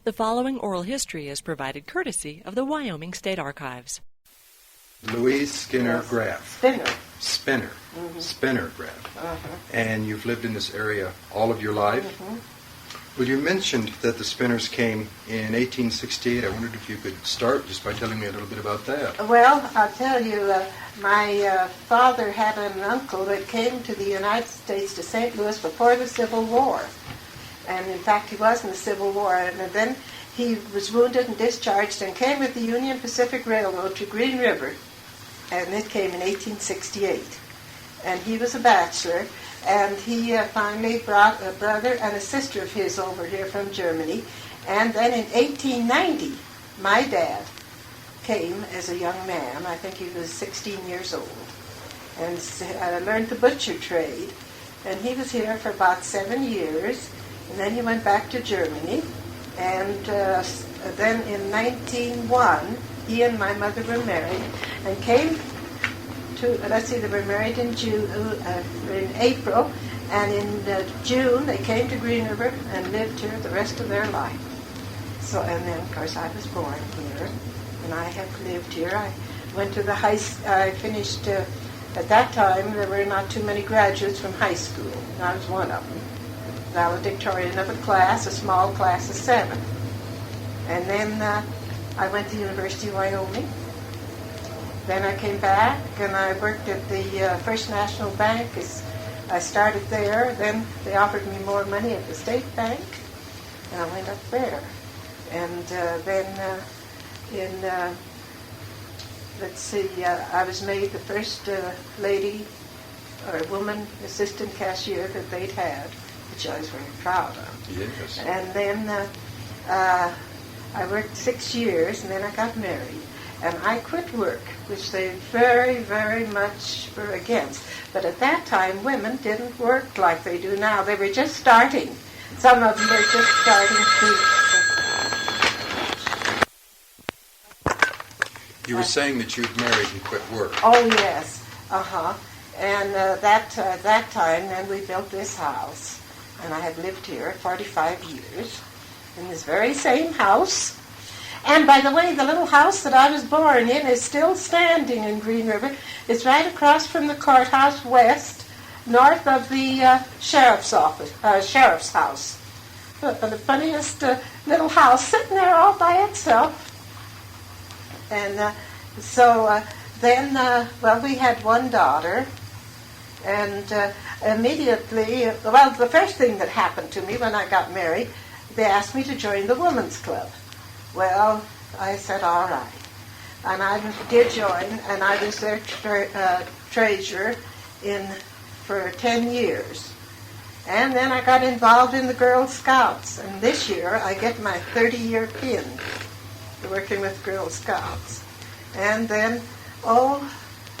The following oral history is provided courtesy of the Wyoming State Archives. Louise Spinner Graf. Spinner. Mm-hmm. Spinner Graf. Uh-huh. And you've lived in this area all of your life. Mm-hmm. Well, you mentioned that the Spinners came in 1868. I wondered if you could start just by telling me a little bit about that. Well, I'll tell you, my father had an uncle that came to the United States, to St. Louis, before the Civil War. And in fact, he was in the Civil War. And then he was wounded and discharged and came with the Union Pacific Railroad to Green River. And it came in 1868. And he was a bachelor. And he finally brought a brother and a sister of his over here from Germany. And then in 1890, my dad came as a young man. I think he was 16 years old. And learned the butcher trade. And he was here for about 7 years. And then he went back to Germany. And then in 1901, he and my mother were married and came to, they were married in in April. And in June, they came to Green River and lived here the rest of their life. So, and then, of course, I was born here. And I have lived here. I went to the I finished, at that time, there were not too many graduates from high school. And I was one of them. Valedictorian of a class, a small class of 7. And then I went to the University of Wyoming. Then I came back and I worked at the First National Bank. I started there. Then they offered me more money at the State Bank, and I went up there. And then I was made the first lady or woman assistant cashier that they'd had, which I was very proud of. Yes. And then I worked 6 years, and then I got married. And I quit work, which they very, very much were against. But at that time, women didn't work like they do now. They were just starting. Some of them were just starting to... You were saying that you'd married and quit work. Oh, yes. Uh-huh. And that time, then we built this house. And I have lived here 45 years in this very same house. And by the way, the little house that I was born in is still standing in Green River. It's right across from the courthouse west, north of the sheriff's house. The funniest little house sitting there all by itself. And then we had one daughter. And immediately, the first thing that happened to me when I got married, they asked me to join the women's club. Well, I said, all right. And I did join, and I was their treasurer for 10 years. And then I got involved in the Girl Scouts. And this year, I get my 30-year pin for working with Girl Scouts. And then,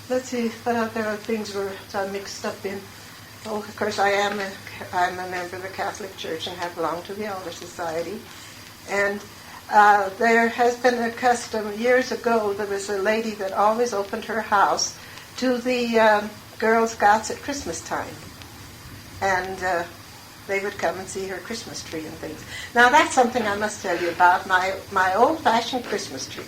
let's see, what other things were mixed up in. Oh, of course, I'm a member of the Catholic Church and have belonged to the Elder Society. And there has been a custom. Years ago, there was a lady that always opened her house to the Girl Scouts at Christmas time. And they would come and see her Christmas tree and things. Now, that's something I must tell you about, my old-fashioned Christmas tree.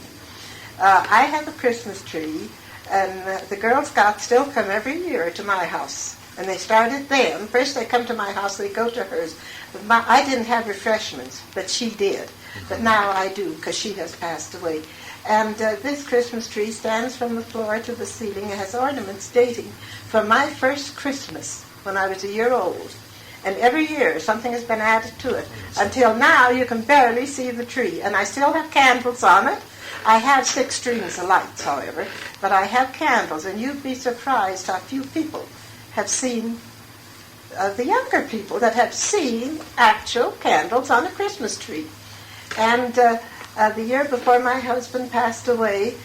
I have a Christmas tree, and the Girl Scouts still come every year to my house. And they started then. First they come to my house, they go to hers. But I didn't have refreshments, but she did. But now I do, because she has passed away. And this Christmas tree stands from the floor to the ceiling. It has ornaments dating from my first Christmas, when I was a year old. And every year something has been added to it. Until now you can barely see the tree. And I still have candles on it. I have 6 strings of lights, however. But I have candles, and you'd be surprised how few people have seen, the younger people that have seen actual candles on a Christmas tree. And the year before my husband passed away,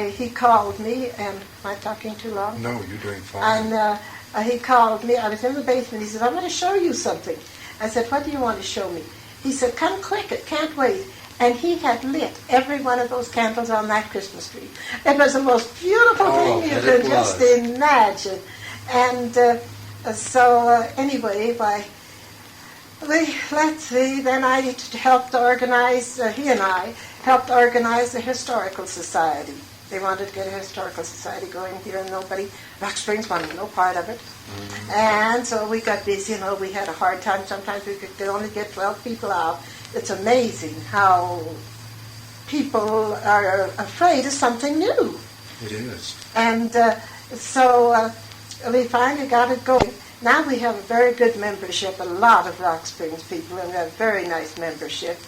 he called me, and am I talking too long? No, you're doing fine. And he called me. I was in the basement. He said, I'm going to show you something. I said, what do you want to show me? He said, come quick, it can't wait. And he had lit every one of those candles on that Christmas tree. It was the most beautiful thing you could just imagine. And anyway, Let's see, then I helped organize, he and I helped organize the Historical Society. They wanted to get a Historical Society going here, and Rock Springs wanted no part of it. Mm-hmm. And so we got busy, we had a hard time. Sometimes we could only get 12 people out. It's amazing how people are afraid of something new. It is. And so we finally got it going. Now we have a very good membership, a lot of Rock Springs people, and we have very nice membership.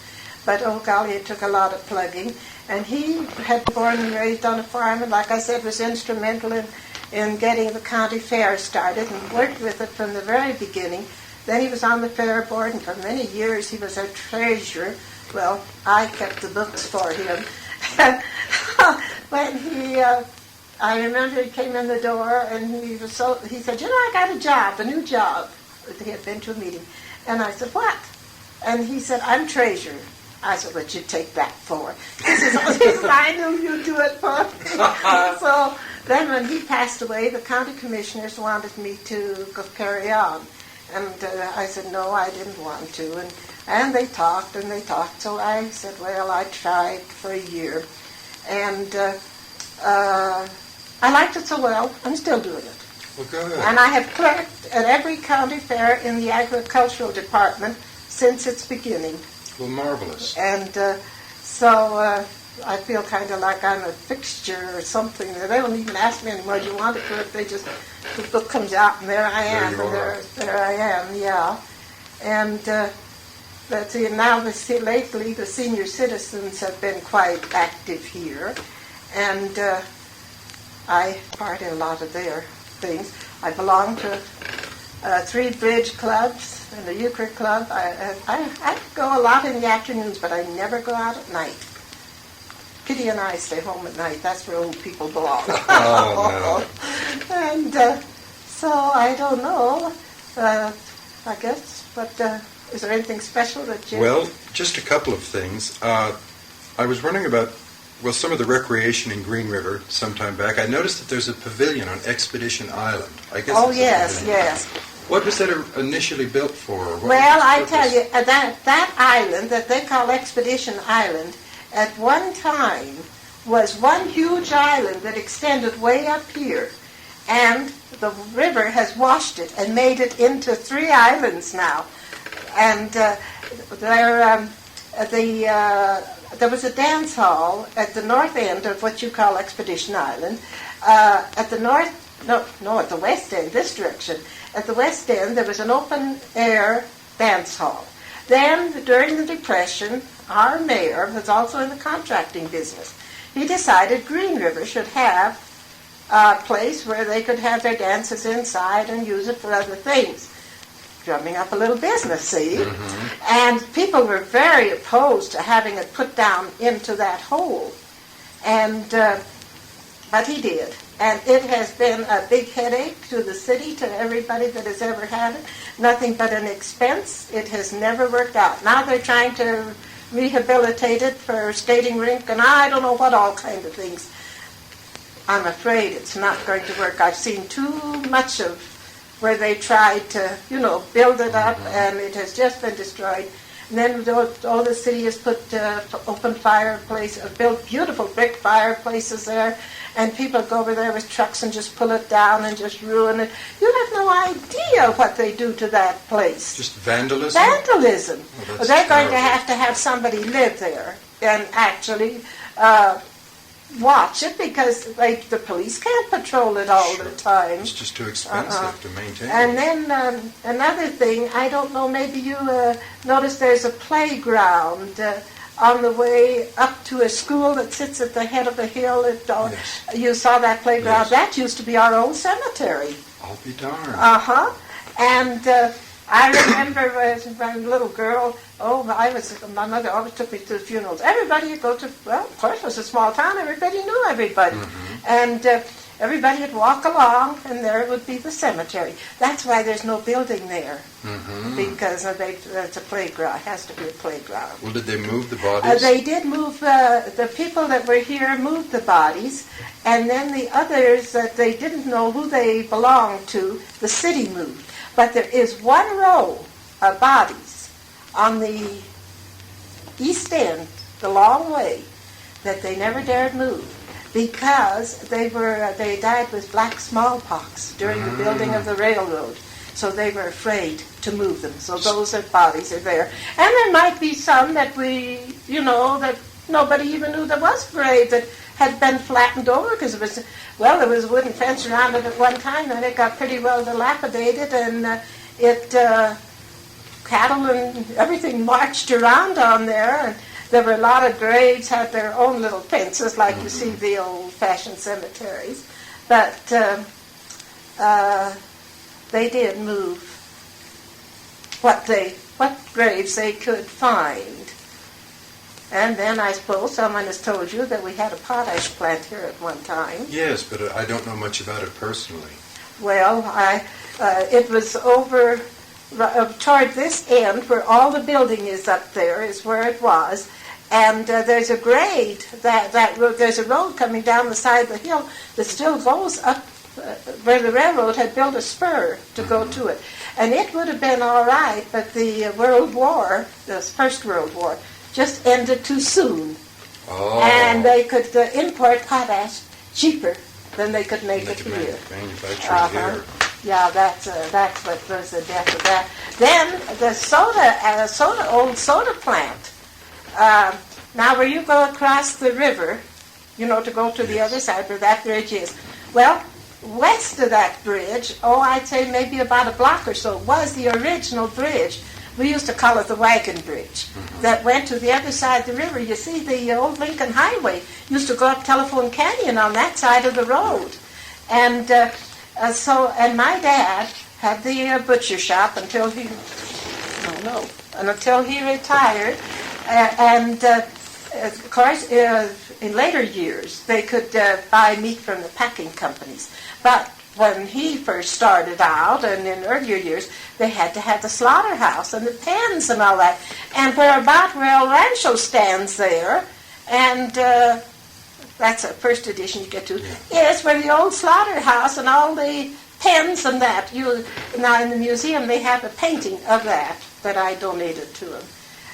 But, oh golly, it took a lot of plugging. And he had been born and raised on a farm, and like I said, was instrumental in getting the county fair started and worked with it from the very beginning. Then he was on the fair board, and for many years he was our treasurer. Well, I kept the books for him. When I remember he came in the door, and he said, I got a job, a new job. He had been to a meeting. And I said, what? And he said, I'm treasurer. I said, what'd you take that for? He says, I knew you'd do it for me. So then when he passed away, the county commissioners wanted me to go carry on. And I said, no, I didn't want to. And they talked and they talked. So I said, well, I tried for a year. And I liked it so well, I'm still doing it. Well, good. And I have clerked at every county fair in the agricultural department since its beginning. Well, marvelous. And so I feel kind of like I'm a fixture or something. They don't even ask me anymore, do you want to clerk? They just, the book comes out and there I am. There I am, yeah. And let's see, now lately the senior citizens have been quite active here. And I part in a lot of their things. I belong to 3 bridge clubs and the euchre club. I go a lot in the afternoons, but I never go out at night. Kitty and I stay home at night. That's where old people belong. Oh, no. And so I don't know, I guess, but is there anything special that you... Well, just a couple of things. I was wondering about, some of the recreation in Green River some time back. I noticed that there's a pavilion on Expedition Island. I guess. Oh, yes. What was that initially built for? Well, I tell you, that island that they call Expedition Island, at one time was one huge island that extended way up here. And the river has washed it and made it into 3 islands now. And there was a dance hall at the north end of what you call Expedition Island. At the west end, this direction. At the west end, there was an open-air dance hall. Then, during the Depression, our mayor was also in the contracting business. He decided Green River should have a place where they could have their dances inside and use it for other things. Drumming up a little business, see? Mm-hmm. And people were very opposed to having it put down into that hole. And but he did. And it has been a big headache to the city, to everybody that has ever had it. Nothing but an expense. It has never worked out. Now they're trying to rehabilitate it for skating rink, and I don't know what all kind of things. I'm afraid it's not going to work. I've seen too much of where they tried to, build it up, and it has just been destroyed. And then all the city has put open fireplaces, built beautiful brick fireplaces there, and people go over there with trucks and just pull it down and just ruin it. You have no idea what they do to that place. Just vandalism? Vandalism. Well, they're going to have somebody live there and actually watch it, because the police can't patrol it all the time. It's just too expensive to maintain. And then another thing, I don't know, maybe you noticed there's a playground on the way up to a school that sits at the head of a hill. Yes. You saw that playground. Yes. That used to be our old cemetery. I'll be darned. And I remember as a little girl, my mother always took me to the funerals. Everybody would go to, of course it was a small town, everybody knew everybody. Mm-hmm. And everybody would walk along, and there would be the cemetery. That's why there's no building there, because it's a playground. It has to be a playground. Well, did they move the bodies? They did move, the people that were here moved the bodies, and then the others that they didn't know who they belonged to, the city moved. But there is one row of bodies on the east end, the long way, that they never dared move because they died with black smallpox during the building of the railroad. So they were afraid to move them. So those bodies are there. And there might be some that that nobody even knew there was a grave that had been flattened over because there was a wooden fence around it at one time, and it got pretty well dilapidated, and cattle and everything marched around on there, and there were a lot of graves had their own little fences, like you see the old-fashioned cemeteries, but they did move what graves they could find. And then I suppose someone has told you that we had a potash plant here at one time. Yes, but I don't know much about it personally. Well, it was over toward this end where all the building is up there is where it was. And there's a grade, there's a road coming down the side of the hill that still goes up where the railroad had built a spur to go to it. And it would have been all right, but the World War, the First World War, just ended too soon. Oh. And they could import potash cheaper than they could make it here. Manufacture here. Yeah, that's what was the death of that. Then the old soda plant. Now, where you go across the river, to go to the other side where that bridge is. Well, west of that bridge, I'd say maybe about a block or so, was the original bridge. We used to call it the wagon bridge, that went to the other side of the river. You see, the old Lincoln Highway used to go up Telephone Canyon on that side of the road. And and my dad had the butcher shop until he retired. Of course, in later years, they could buy meat from the packing companies. But when he first started out, and in earlier years, they had to have the slaughterhouse and the pens and all that. And where El Rancho stands there, and that's a first edition you get to, is where the old slaughterhouse and all the pens and that. Now in the museum they have a painting of that I donated to them.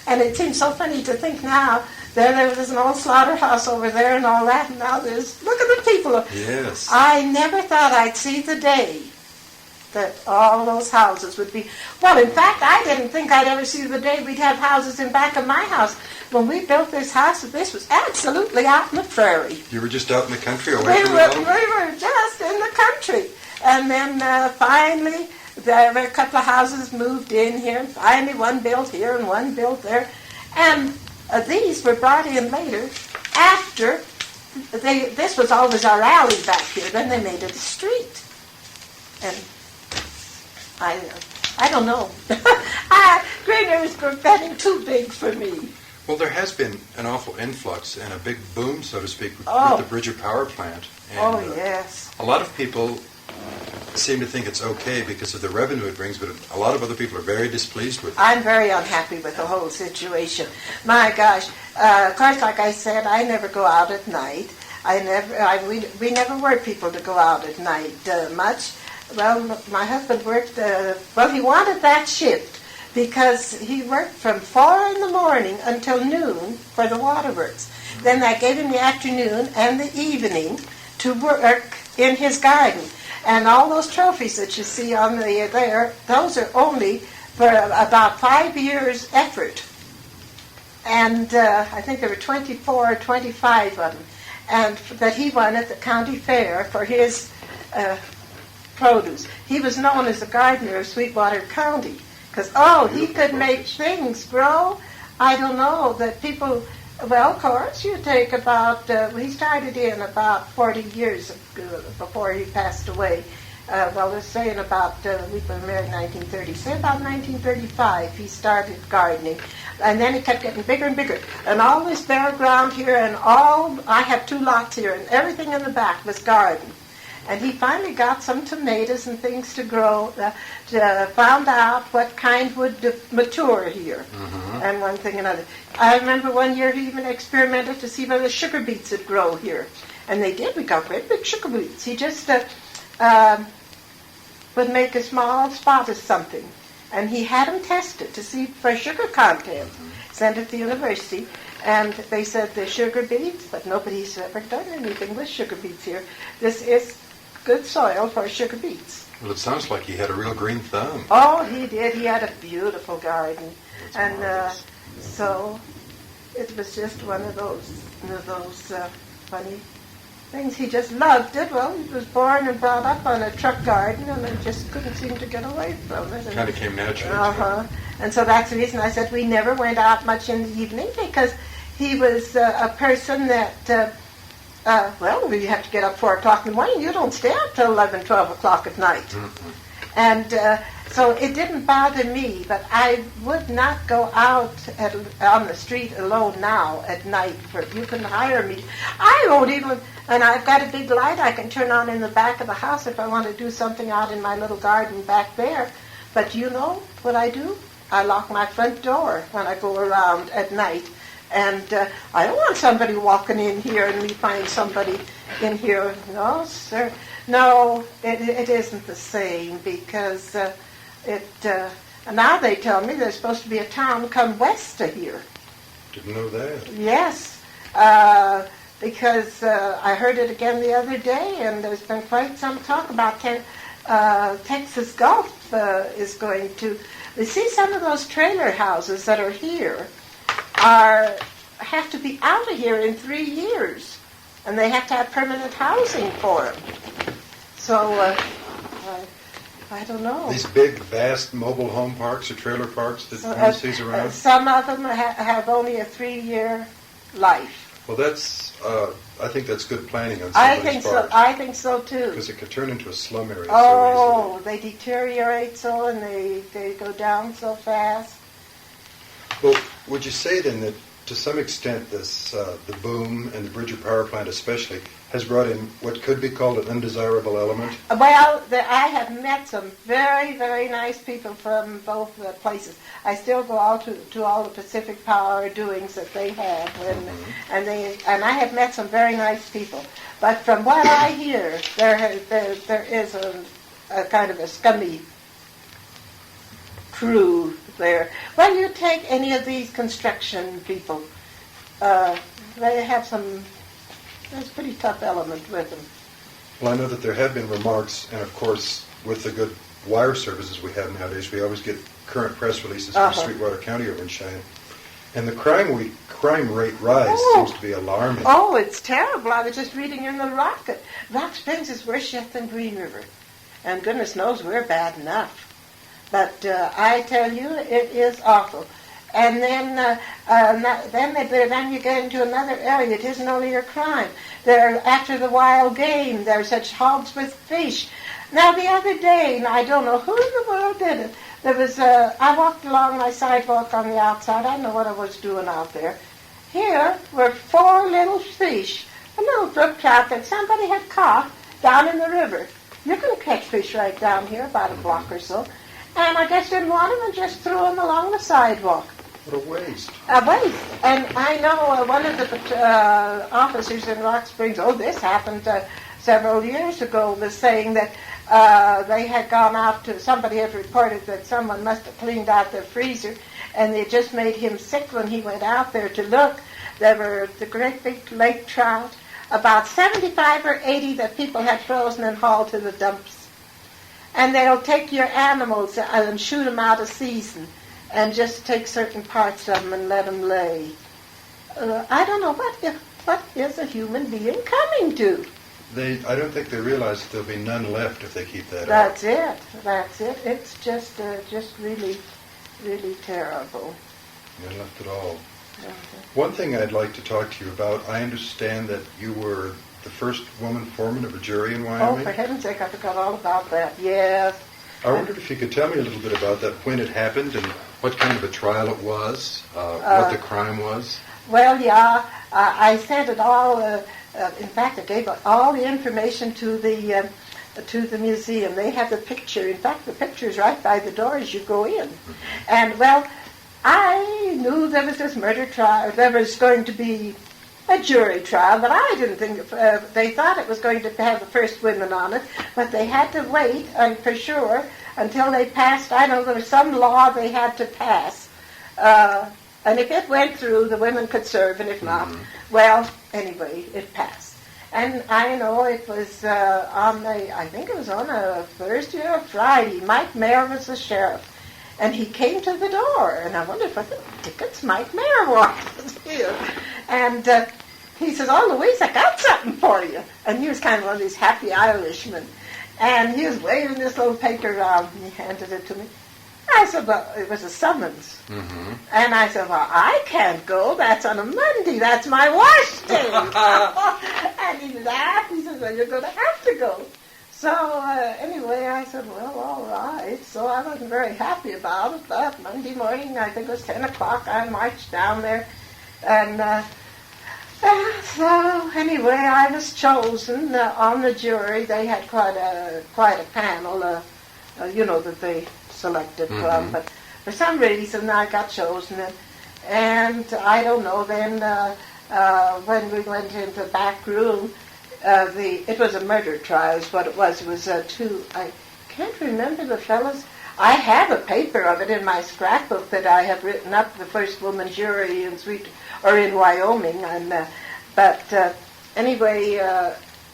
And it seems so funny to think now, there was an old slaughterhouse over there and all that, and now look at the people. Yes. I never thought I'd see the day that all those houses would be. Well, in fact, I didn't think I'd ever see the day we'd have houses in back of my house. When we built this house, this was absolutely out in the prairie. You were just out in the country away from the home? We were just in the country. And then finally, there were a couple of houses moved in here, and finally one built here and one built there. And these were brought in later after this was always our alley back here. Then they made it a street. And I don't know. Green River's getting too big for me. Well, there has been an awful influx and a big boom, so to speak, with the Bridger Power Plant. And, yes. A lot of people seem to think it's okay because of the revenue it brings, but a lot of other people are very displeased with it. I'm very unhappy with the whole situation. My gosh. Of course, like I said, I never go out at night. We never were people to go out at night much. Well, my husband worked, he wanted that shift because he worked from 4 in the morning until noon for the waterworks. Then that gave him the afternoon and the evening to work in his garden. And all those trophies that you see on there, those are only for about 5 years' effort. And I think there were 24 or 25 of them. And that he won at the county fair for his produce. He was known as the gardener of Sweetwater County. Because, he could make things grow. I don't know, that people... Well, of course, you take about, he started in about 40 years before he passed away. Let's say we were married in 1930. Say about 1935, he started gardening. And then it kept getting bigger and bigger. And all this bare ground here, I have 2 lots here, and everything in the back was garden. And he finally got some tomatoes and things to grow, found out what kind would mature here, and one thing and another. I remember one year he even experimented to see whether sugar beets would grow here. And they did. We got great big sugar beets. He just would make a small spot of something. and he had them tested to see for sugar content. Sent it to the university, and they said the sugar beets, but nobody's ever done anything with sugar beets here. This is good soil for sugar beets. Well, it sounds like he had a real green thumb. Oh, he did. He had a beautiful garden, That's and marvelous. so it was just one of those funny things. He just loved it. Well, he was born and brought up on a truck garden, and I just couldn't seem to get away from it. Kind of came naturally to Uh-huh. And so that's the reason I said we never went out much in the evening, because he was a person that, well, you have to get up 4 o'clock in the morning. You don't stay up till 11, 12 o'clock at night. Mm-hmm. And so it didn't bother me, but I would not go out on the street alone now at night. You can hire me. I won't even, and I've got a big light I can turn on in the back of the house if I want to do something out in my little garden back there. But you know what I do? I lock my front door when I go around at night. And I don't want somebody walking in here and me find somebody in here. No, sir. No, it isn't the same, because now they tell me there's supposed to be a town come west of here. Didn't know that. Yes, because I heard it again the other day, and there's been quite some talk about Texas Gulf is going to. You see, some of those trailer houses that are here have to be out of here in 3 years, and they have to have permanent housing for them. So I don't know. These big, vast mobile home parks or trailer parks that one sees around? Some of them have only a 3-year life. Well, that's. I think that's good planning on I somebody's think so. part. I think so too. Because it could turn into a slum area so Oh, they deteriorate so, and they go down so fast. easily. Well, would you say then that to some extent this the boom and the Bridger power plant especially has brought in what could be called an undesirable element? Well, I have met some very, very nice people from both places. I still go out to all the Pacific Power doings that they have, and I have met some very nice people. But from what I hear, there is a kind of a scummy crew there. Well, you take any of these construction people, they have some. There's a pretty tough element with them. Well, I know that there have been remarks, and of course, with the good wire services we have nowadays, we always get current press releases from Sweetwater County over in Cheyenne. And the crime rate rise seems to be alarming. Oh, it's terrible. I was just reading in the Rocket. Rock Springs is worse yet than Green River. And goodness knows we're bad enough. But I tell you, it is awful. And then you get into another area. It isn't only your crime. They're after the wild game. They're such hogs with fish. Now, the other day, and I don't know who in the world did it, there was I walked along my sidewalk on the outside. I don't know what I was doing out there. Here were 4 little fish, a little brook trout that somebody had caught down in the river. You can catch fish right down here, about a block or so. And I guess didn't want them and just threw them along the sidewalk. What a waste. A waste. And I know one of the officers in Rock Springs, this happened several years ago, was saying that they had gone out to, somebody had reported that someone must have cleaned out their freezer, and it just made him sick when he went out there to look. There were the great big lake trout, about 75 or 80 that people had frozen and hauled to the dumps. And they'll take your animals and shoot them out of season and just take certain parts of them and let them lay. I don't know, what is a human being coming to? I don't think they realize that there'll be none left if they keep that up. That's it. It's just really, really terrible. None left at all. One thing I'd like to talk to you about, I understand that you were the first woman foreman of a jury in Wyoming. Oh, for heaven's sake, I forgot all about that. Yes. I wondered if you could tell me a little bit about that, when it happened, and what kind of a trial it was, what the crime was. Well, yeah, I sent it all. In fact, I gave all the information to the museum. They have the picture. In fact, the picture's right by the door as you go in. And well, I knew there was this murder trial. There was going to be a jury trial, but I didn't think they thought it was going to have the first women on it. But they had to wait, for sure, until they passed, I don't know, there was some law they had to pass. And if it went through, the women could serve, and if not, well, anyway, it passed. And I know it was I think it was on a Thursday or a Friday. Mike Mayer was the sheriff. And he came to the door, and I wondered what the tickets Mike Mayer wanted here. And he says, "Oh, Louise, I got something for you." And he was kind of one of these happy Irishmen. And he was waving this little paper around, and he handed it to me. I said, "Well, it was a summons." And I said, "Well, I can't go. That's on a Monday. That's my wash day." And he laughed. He said, "Well, you're going to have to go." So anyway, I said, "Well, all right." So I wasn't very happy about it, but Monday morning, I think it was 10 o'clock, I marched down there. And so anyway, I was chosen on the jury. They had quite a panel, that they selected from, but for some reason I got chosen, and I don't know, then when we went into the back room, it was a murder trial is what it was. It was I can't remember the fellows. I have a paper of it in my scrapbook that I have written up, the first woman jury in Wyoming, and anyway,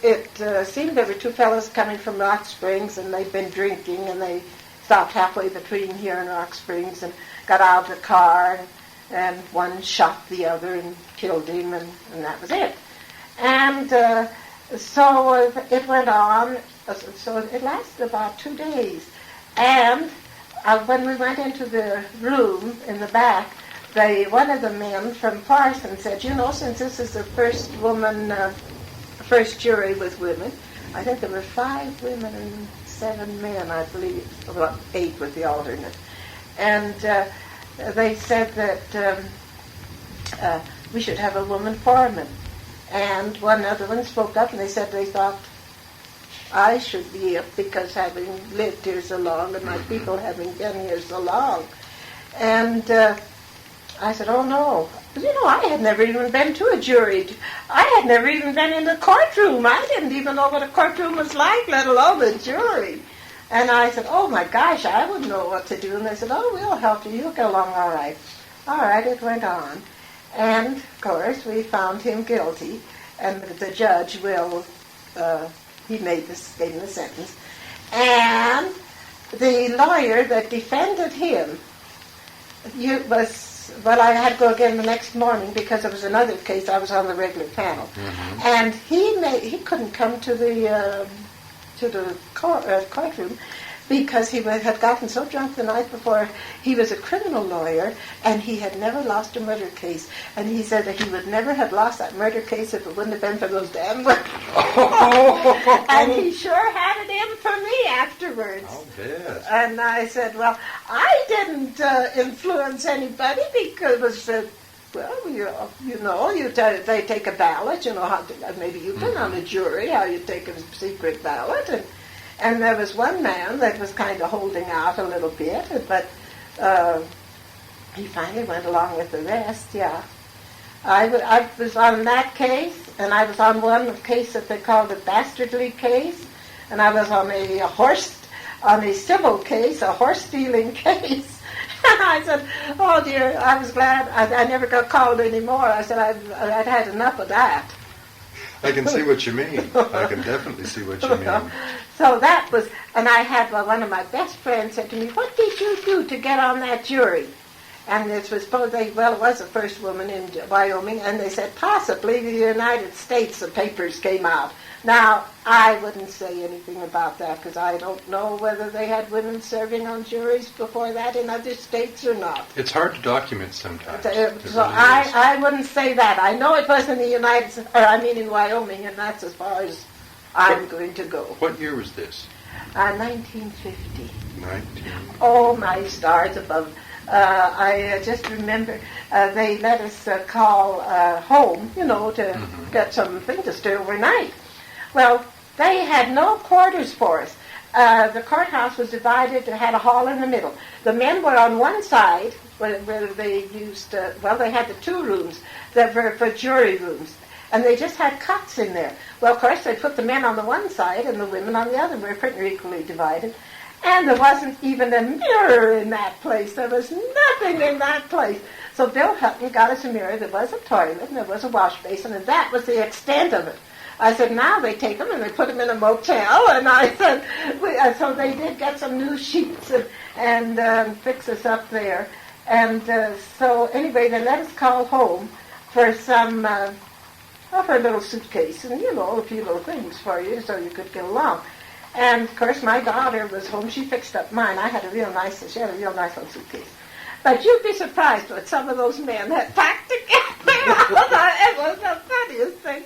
it seemed there were two fellows coming from Rock Springs, and they'd been drinking, and they stopped halfway between here and Rock Springs and got out of the car, and one shot the other and killed him, and that was it. And so it went on. So it lasted about 2 days. And when we went into the room in the back, one of the men from Parson said, since this is the first jury with women, I think there were 5 women and 7 men, I believe, well, 8 with the alternate. And they said that we should have a woman foreman. And one other one spoke up, and they said they thought I should be up because having lived here so long and my people having been here so long. And I said, "Oh, no." I had never even been to a jury. I had never even been in the courtroom. I didn't even know what a courtroom was like, let alone a jury. And I said, "Oh, my gosh, I wouldn't know what to do." And they said, "Oh, we'll help you. You'll get along all right." All right, it went on. And, of course, we found him guilty. And the judge he gave the sentence. And the lawyer that defended him I had to go again the next morning because there was another case. I was on the regular panel. And he couldn't come to the courtroom because he had gotten so drunk the night before. He was a criminal lawyer, and he had never lost a murder case. And he said that he would never have lost that murder case if it wouldn't have been for those damn women. And he sure had it in for me afterwards. Oh, yes. And I said, "Well, I didn't influence anybody because it was they take a ballot, maybe you've been on a jury, how you take a secret ballot, and there was one man that was kind of holding out a little bit, but he finally went along with the rest, yeah. I was on that case, and I was on one case that they called a bastardly case, and I was on a civil case, a horse-stealing case. And I said, "Oh, dear," I was glad I never got called anymore. I said I'd had enough of that. I can see what you mean. I can definitely see what you mean. So that was, and I had one of my best friends said to me, "What did you do to get on that jury?" And this was it was the first woman in Wyoming, and they said possibly the United States, the papers came out. Now, I wouldn't say anything about that because I don't know whether they had women serving on juries before that in other states or not. It's hard to document sometimes. So I wouldn't say that. I know it was in in Wyoming, and that's as far as I'm going to go. What year was this? 1950. 19. Oh, my stars above. I just remember they let us call home, to get something to stay overnight. Well, they had no quarters for us. The courthouse was divided, it had a hall in the middle. The men were on one side, where they used, they had the 2 rooms that were for jury rooms. And they just had cots in there. Well, of course, they put the men on the one side and the women on the other. We were pretty equally divided. And there wasn't even a mirror in that place. There was nothing in that place. So Bill Hutton got us a mirror. There was a toilet and there was a wash basin, and that was the extent of it. I said, now they take them and they put them in a motel. And I said, so they did get some new sheets and fix us up there. And so anyway, they let us call home for some, for a little suitcase and, a few little things for you so you could get along. And of course, my daughter was home. She fixed up mine. She had a real nice little suitcase. But you'd be surprised what some of those men had packed together. It was the funniest thing.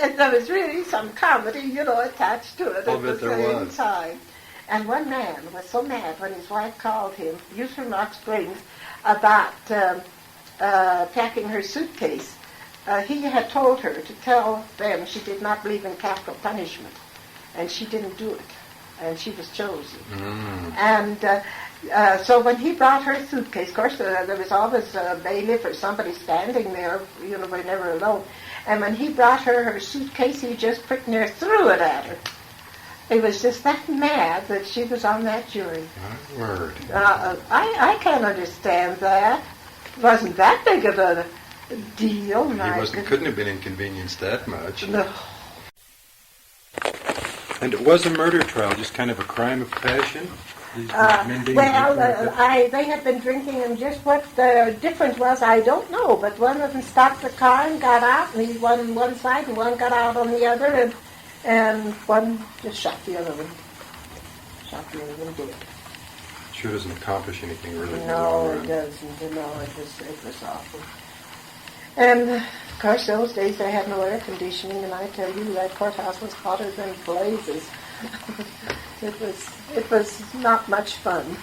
And there was really some comedy, attached to it at the same time. And one man was so mad when his wife called him, he was from Rock Springs, about packing her suitcase. He had told her to tell them she did not believe in capital punishment. And she didn't do it. And she was chosen. And so when he brought her suitcase, of course, there was always a bailiff or somebody standing there, we're never alone. And when he brought her suitcase, he just pretty near threw it at her. He was just that mad that she was on that jury. My word. I can't understand that. It wasn't that big of a deal. He couldn't have been inconvenienced that much. No. And it was a murder trial, just kind of a crime of passion? They had been drinking, and just what the difference was, I don't know. But one of them stopped the car and got out, and he won on one side, and one got out on the other, and one just shot the other one. Dead. Sure doesn't accomplish anything really. No, it doesn't. No, it was awful. And of course, those days they had no air conditioning, and I tell you, that courthouse was hotter than blazes. It was not much fun.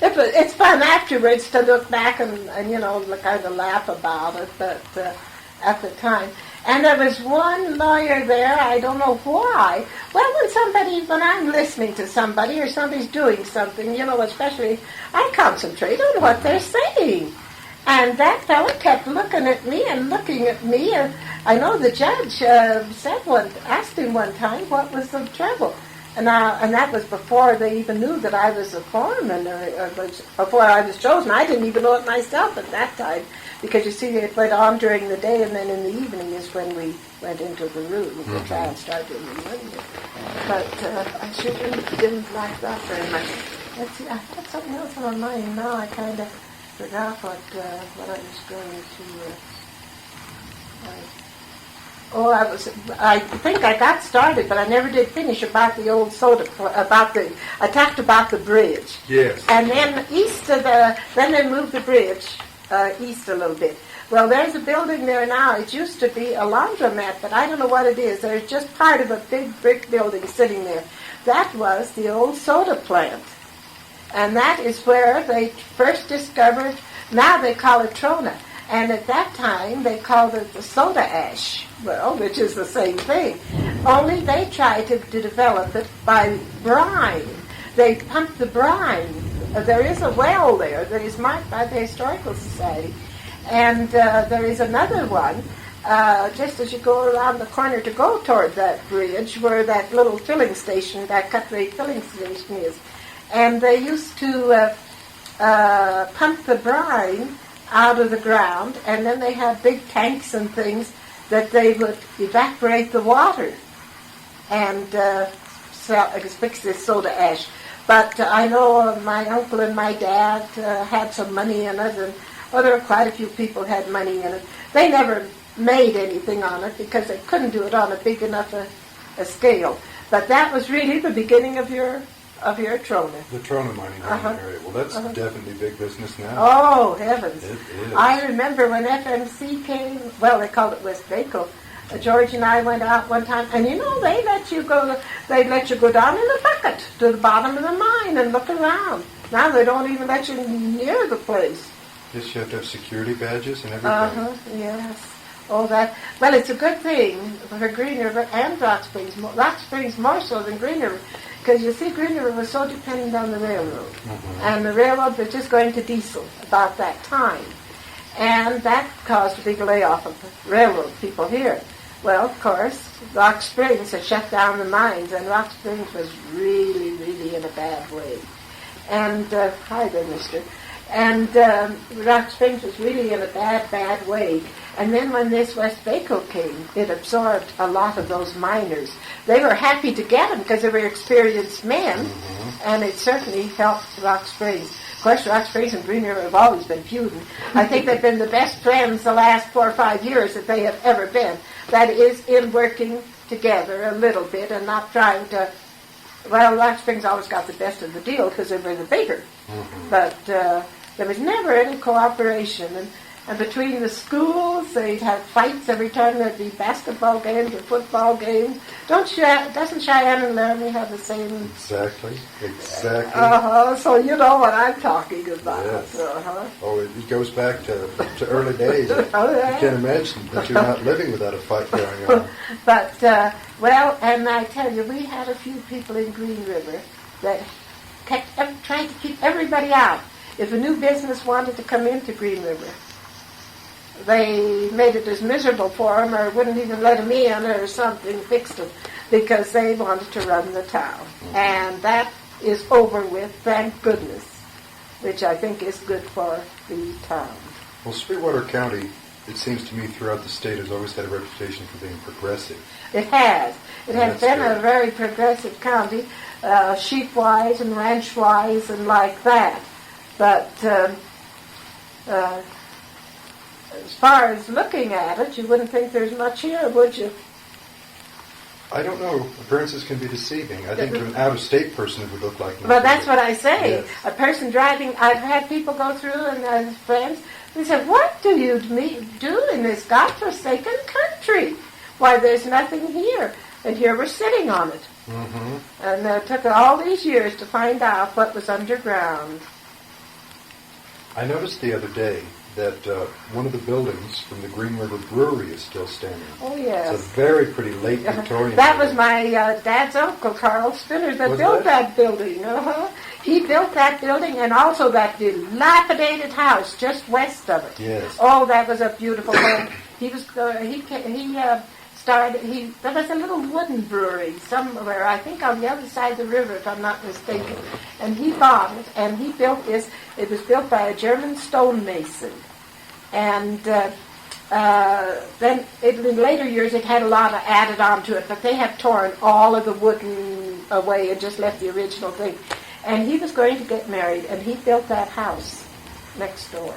It's fun afterwards to look back and kind of laugh about it, but at the time. And there was one lawyer there, I don't know why. Well, when I'm listening to somebody or somebody's doing something, especially, I concentrate on what they're saying. And that fellow kept looking at me and looking at me, and I know the judge asked him one time what was the trouble. And that was before they even knew that I was a foreman, before I was chosen. I didn't even know it myself at that time, because you see, it went on during the day, and then in the evening is when we went into the room. The trial started in the morning. But I sure didn't like that very much. Let's see, I had something else on my mind. Now I kind of forgot what I was going to... I think I got started, but I never did finish about the old soda, I talked about the bridge. Yes. And then then they moved the bridge east a little bit. Well, there's a building there now. It used to be a laundromat, but I don't know what it is. There's just part of a big brick building sitting there. That was the old soda plant. And that is where they first discovered, now they call it Trona. And at that time, they called it the soda ash, which is the same thing. Only they tried to develop it by brine. They pumped the brine. There is a well there that is marked by the Historical Society. And there is another one, just as you go around the corner to go toward that bridge, where that little filling station, that cut rate filling station is. And they used to pump the brine out of the ground, and then they had big tanks and things that they would evaporate the water and fix this soda ash. But I know my uncle and my dad had some money in it, and there were quite a few people had money in it. They never made anything on it because they couldn't do it on a big enough a scale. But that was really the beginning of your Trona. The Trona mining area. Well, that's definitely big business now. Oh, heavens. It is. I remember when FMC came, well, they called it West Baco. George and I went out one time, and they let you go down in a bucket to the bottom of the mine and look around. Now they don't even let you near the place. Yes, you have to have security badges and everything. Yes. Oh, that. Well, it's a good thing for Green River and Rock Springs. Rock Springs more so than Green River, because you see, Green River was so dependent on the railroad, and the railroad was just going to diesel about that time, and that caused a big layoff of railroad people here. Well, of course, Rock Springs had shut down the mines, and Rock Springs was really, really in a bad way. And, hi there, mister. And Rock Springs was really in a bad, bad way. And then when this West Baco came, it absorbed a lot of those miners. They were happy to get them because they were experienced men, and it certainly helped Rock Springs. Of course, Rock Springs and Green River have always been feuding. I think they've been the best friends the last 4 or 5 years that they have ever been. That is, in working together a little bit and not trying to... Well, Rock Springs always got the best of the deal because they were the bigger. But there was never any cooperation. And between the schools, they'd have fights every time there'd be basketball games or football games. Doesn't Cheyenne and Laramie have the same... Exactly. So you know what I'm talking about. Yes. Oh, it goes back to early days. Oh, yeah. You can't imagine that you're not living without a fight going on. But, well, and I tell you, we had a few people in Green River that kept trying to keep everybody out. If a new business wanted to come into Green River, they made it as miserable for them or wouldn't even let them in or something, fixed them, because they wanted to run the town. And that is over with, thank goodness, which I think is good for the town. Well, Sweetwater County, it seems to me, throughout the state has always had a reputation for being progressive. It has. It has been good. a very progressive county, sheep-wise and ranch-wise and like that. But as far as looking at it, you wouldn't think there's much here, would you? I don't know. Appearances can be deceiving. I think to an out-of-state person it would look like nothing. But that's what I say. Yes. A person driving, I've had people go through and friends, they said, what do you do in this godforsaken country? Why, there's nothing here. And here we're sitting on it. And it took all these years to find out what was underground. I noticed the other day that one of the buildings from the Green River Brewery is still standing. Oh, yes. It's a very pretty late Victorian That building. was my dad's uncle, Carl Spinner, that Was built that? that building. He built that building and also that dilapidated house just west of it. Yes. Oh, that was a beautiful home. There was a little wooden brewery somewhere, I think on the other side of the river, if I'm not mistaken. And he bought it, and he built this. It was built by a German stonemason. And then in later years it had a lot of added on to it, but they have torn all of the wooden away and just left the original thing. And he was going to get married, and he built that house next door.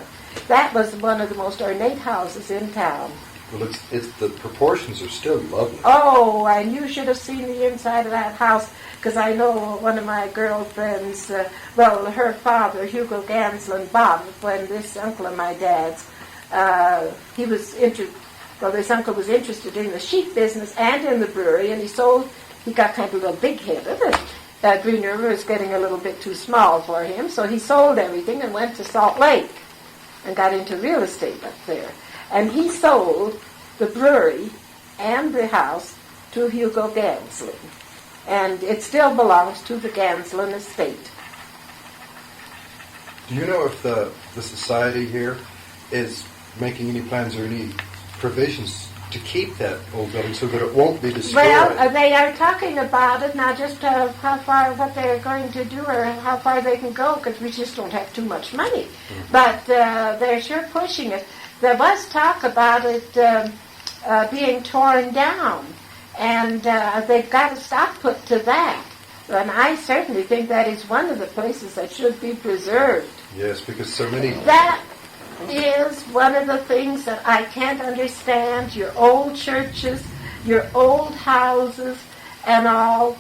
That was one of the most ornate houses in town. Well, it's the proportions are still lovely. Oh, and you should have seen the inside of that house, because I know one of my girlfriends, her father, Hugo Ganslin, bought it when this uncle of my dad's, this uncle was interested in the sheep business and in the brewery, and he got kind of a little big-headed, and Green River was getting a little bit too small for him, so he sold everything and went to Salt Lake and got into real estate up there. And he sold the brewery and the house to Hugo Ganslin. And it still belongs to the Ganslin estate. Do you know if the society here is making any plans or any provisions to keep that old building so that it won't be destroyed? Well, they are talking about it, not just how far, what they're going to do or how far they can go, because we just don't have too much money. But they're sure pushing it. There was talk about it being torn down, and they've got a stop put to that. And I certainly think that is one of the places that should be preserved. Yes, because so many... That is one of the things that I can't understand. Your old churches, your old houses, and all.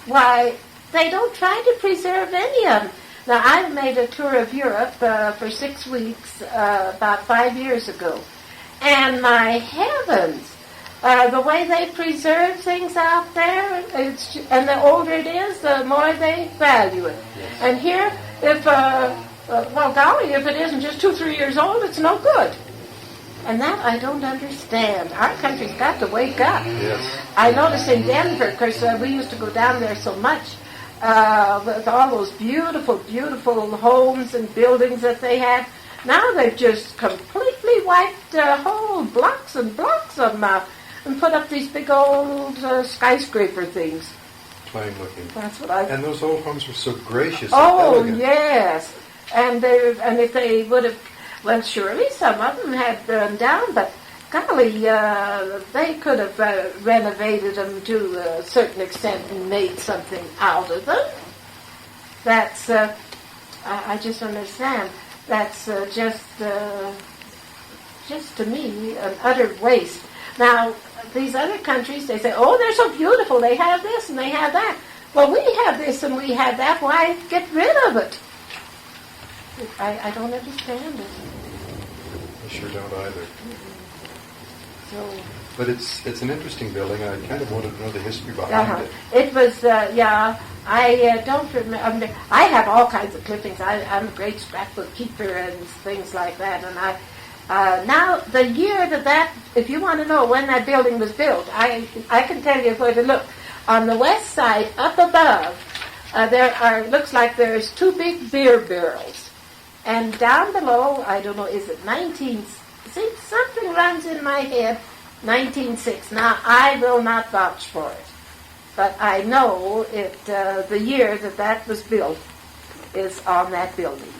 Why, they don't try to preserve any of them. Now, I made a tour of Europe for 6 weeks about 5 years ago. And my heavens, the way they preserve things out there, and the older it is, the more they value it. Yes. And here, if it isn't just 2 or 3 years old, it's no good. And that I don't understand. Our country's got to wake up. Yes. I noticed in Denver, because we used to go down there so much, with all those beautiful, beautiful homes and buildings that they have. Now they've just completely wiped whole blocks and blocks of them out. and put up these big old skyscraper things. Plain looking. That's what I... And those old homes were so gracious Oh, and elegant. yes. And if they would have, well, surely some of them had burned down, but golly, they could have renovated them to a certain extent and made something out of them. That's, I just understand, that's just to me an utter waste. Now, these other countries, they say, oh, they're so beautiful, they have this and they have that. Well, we have this and we have that, why get rid of it? I don't understand it. I sure don't either. So, But it's an interesting building, and I kind of wanted to know the history behind it. It was, I don't remember. I have all kinds of clippings. I'm a great scrapbook keeper and things like that. And now the year that, if you want to know when that building was built, I can tell you where to look. On the west side, up above, looks like there's two big beer barrels. And down below, I don't know, is it 19... See, something runs in my head, 1906. Now, I will not vouch for it, but I know the year that was built is on that building.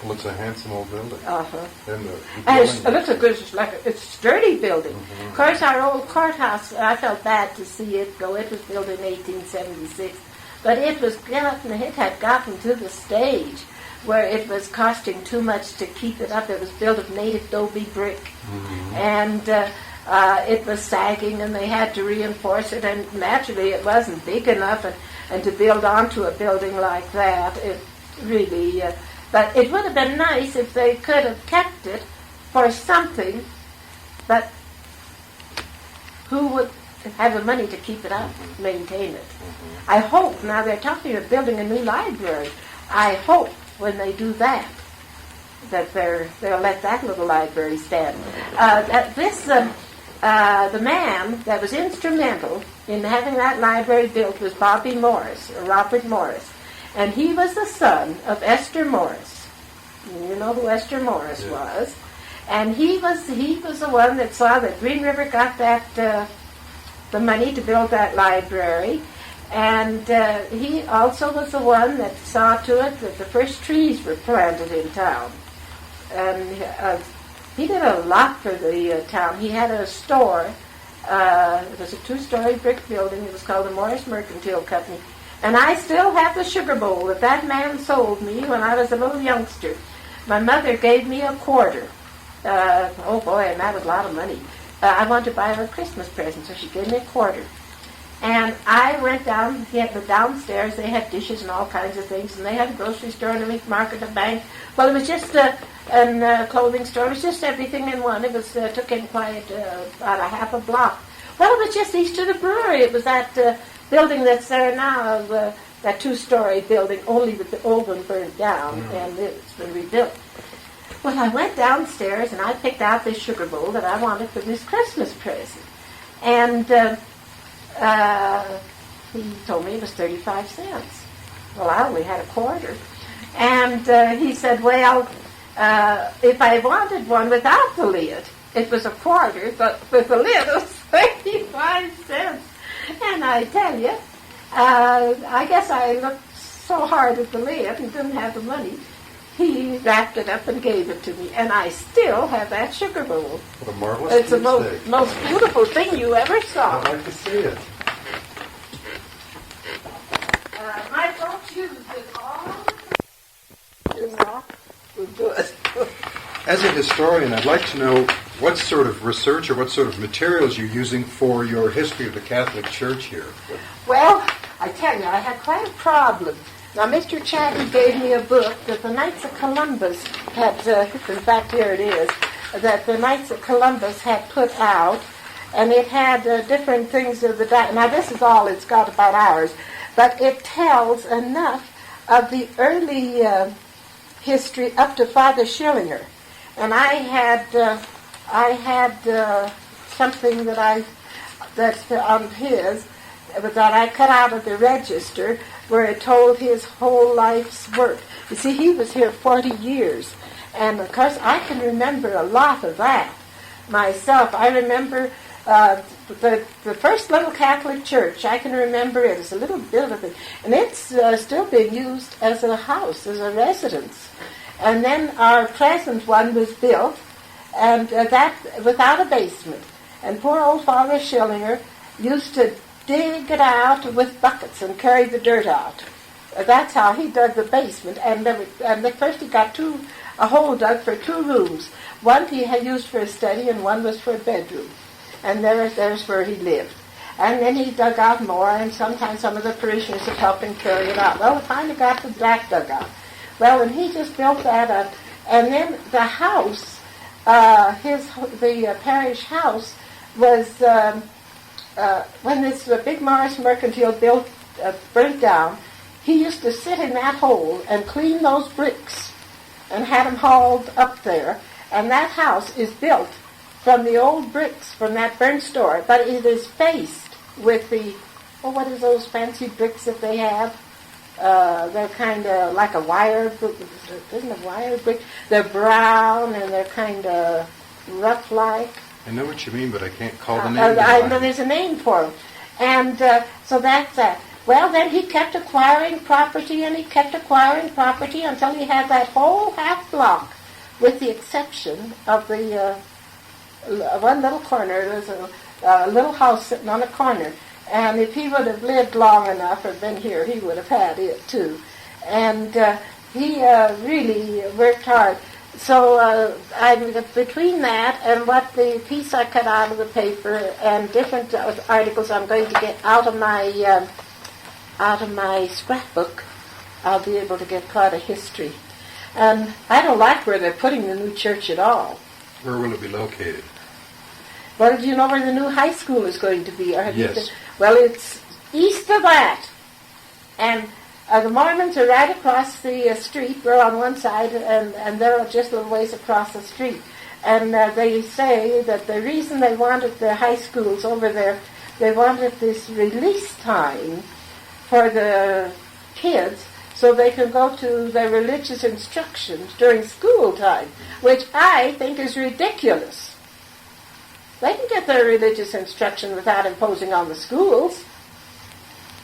Well, it's a handsome old building. Uh-huh. And It looks good. It's a sturdy building. Mm-hmm. Of course, our old courthouse, I felt bad to see it go. It was built in 1876, but it had gotten to the stage where it was costing too much to keep it up. It was built of native adobe brick, mm-hmm. and it was sagging, and they had to reinforce it, and naturally it wasn't big enough, and to build onto a building like that, it really... but it would have been nice if they could have kept it for something, but who would have the money to keep it up, mm-hmm. maintain it? Mm-hmm. I hope, now they're talking of building a new library, I hope when they do that they'll let that little library stand. The man that was instrumental in having that library built was Robert Morris. And he was the son of Esther Morris. You know who Esther Morris was. And he was the one that saw that Green River got that the money to build that library. And he also was the one that saw to it that the first trees were planted in town. And he did a lot for the town. He had a store. It was a 2-story brick building. It was called the Morris Mercantile Company. And I still have the sugar bowl that man sold me when I was a little youngster. My mother gave me a quarter. Oh boy, and that was a lot of money. I wanted to buy her a Christmas present, so she gave me a quarter. And I went down, downstairs, they had dishes and all kinds of things, and they had a grocery store and a meat market, a bank. Well, it was just a clothing store. It was just everything in one. It was took in quite about a half a block. Well, it was just east of the brewery. It was that building that's there now, that 2-story building, only that the old one burned down, and it's been rebuilt. Well, I went downstairs, and I picked out this sugar bowl that I wanted for this Christmas present. And he told me it was 35 cents. Well, I only had a quarter. And he said, well, if I wanted one without the lid, it was a quarter, but with the lid it was 35 cents. And I tell you, I guess I looked so hard at the lid and didn't have the money. He wrapped it up and gave it to me, and I still have that sugar bowl. What a marvelous It's the most beautiful thing you ever saw. I'd like to see it. My folks used it all the time. Was good. As a historian, I'd like to know what sort of research or what sort of materials you're using for your history of the Catholic Church here. Well, I tell you, I had quite a problem. Now, Mr. Chatty gave me a book that the Knights of Columbus had, in fact, here it is, that the Knights of Columbus had put out, and it had different things of the... Now, this is all it's got about ours, but it tells enough of the early history up to Father Schillinger. And I had something that's on his that I cut out of the register where it told his whole life's work. You see, he was here 40 years. And, of course, I can remember a lot of that myself. I remember the first little Catholic church, I can remember it as a little building, and it's still being used as a house, as a residence. And then our present one was built, and that without a basement. And poor old Father Schillinger used to dig it out with buckets and carry the dirt out. That's how he dug the basement. And first he got a hole dug for 2 rooms. One he had used for a study, and one was for a bedroom. And there's where he lived. And then he dug out more, and sometimes some of the parishioners would help him carry it out. Well, we finally got that dug out. Well, and he just built that up. And then the house, the parish house, was, when this big Morris Mercantile burnt down, he used to sit in that hole and clean those bricks and had them hauled up there. And that house is built from the old bricks from that burnt store, but it is faced with the, what is those fancy bricks that they have? They're kind of like a wire, isn't a wire brick? They're brown and they're kind of rough-like. I know what you mean, but I can't call the name. There's a name for them. And so that's that. Well, then he kept acquiring property, and he kept acquiring property until he had that whole half block, with the exception of the one little corner. There's a little house sitting on a corner. And if he would have lived long enough or been here, he would have had it too. And he really worked hard. So between that and what the piece I cut out of the paper and different articles I'm going to get out of my scrapbook, I'll be able to get quite a history. And I don't like where they're putting the new church at all. Where will it be located? Well, do you know where the new high school is going to be? Or have yes. Well, it's east of that. And the Mormons are right across the street. We're on one side, and they're just a little ways across the street. And they say that the reason they wanted the high schools over there, they wanted this release time for the kids so they can go to their religious instructions during school time, which I think is ridiculous. They can get their religious instruction without imposing on the schools.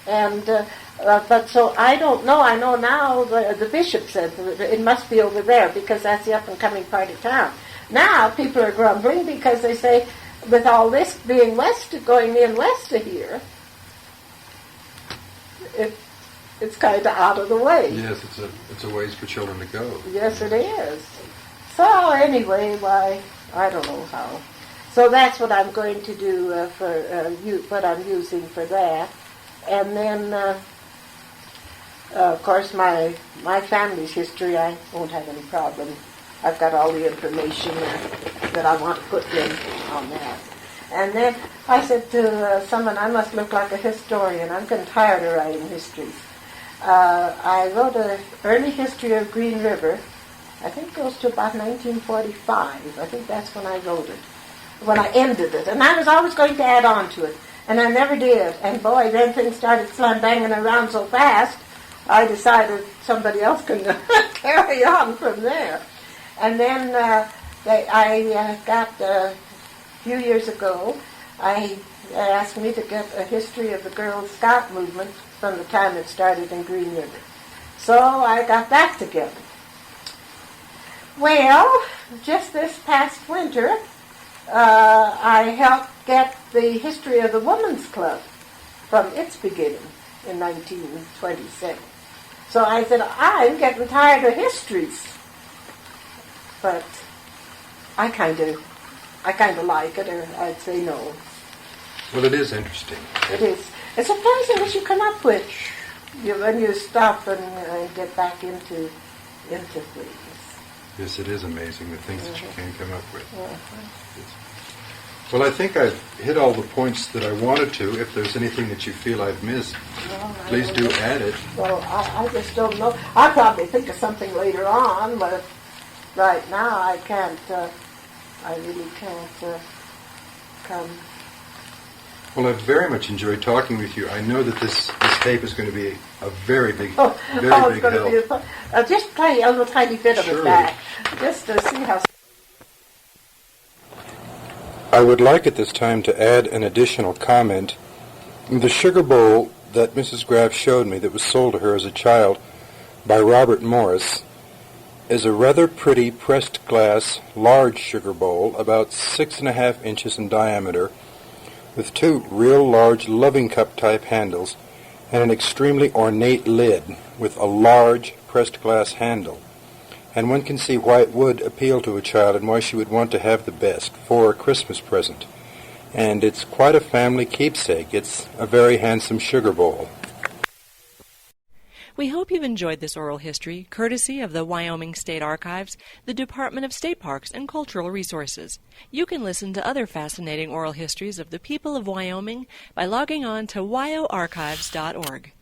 And but so I don't know. I know now the bishop said it must be over there because that's the up-and-coming part of town. Now people are grumbling because they say with all this being going in west of here, it's kind of out of the way. Yes, it's a ways for children to go. Yes, it is. So anyway, I don't know how. So that's what I'm going to do what I'm using for that. And then, of course, my family's history, I won't have any problem. I've got all the information that I want to put in on that. And then I said to someone, I must look like a historian. I'm getting tired of writing histories. I wrote an early history of Green River. I think it goes to about 1945. I think that's when I wrote it. When I ended it. And I was always going to add on to it. And I never did. And boy, then things started slam-banging around so fast, I decided somebody else can carry on from there. And then I got, a few years ago, they asked me to get a history of the Girl Scout movement from the time it started in Green River. So I got that together. Well, just this past winter, I helped get the history of the Women's Club from its beginning in 1927. So I said, I'm getting tired of histories. But I kind of like it, or I'd say no. Well, it is interesting. It is. It's surprising what you come up with when you stop and get back into things. Yes, it is amazing, the things that you can come up with. Uh-huh. Well, I think I've hit all the points that I wanted to. If there's anything that you feel I've missed, please do add it. Well, I just don't know. I'll probably think of something later on, but right now I can't, I really can't come. Well, I've very much enjoyed talking with you. I know that this tape is going to be a very big, very big help. Just play a little tiny bit of it back, just to see how... I would like at this time to add an additional comment. The sugar bowl that Mrs. Graf showed me that was sold to her as a child by Robert Morris is a rather pretty pressed glass large sugar bowl about 6.5 inches in diameter with two real large loving cup type handles and an extremely ornate lid with a large pressed glass handle. And one can see why it would appeal to a child and why she would want to have the best for a Christmas present. And it's quite a family keepsake. It's a very handsome sugar bowl. We hope you've enjoyed this oral history, courtesy of the Wyoming State Archives, the Department of State Parks and Cultural Resources. You can listen to other fascinating oral histories of the people of Wyoming by logging on to wyoarchives.org.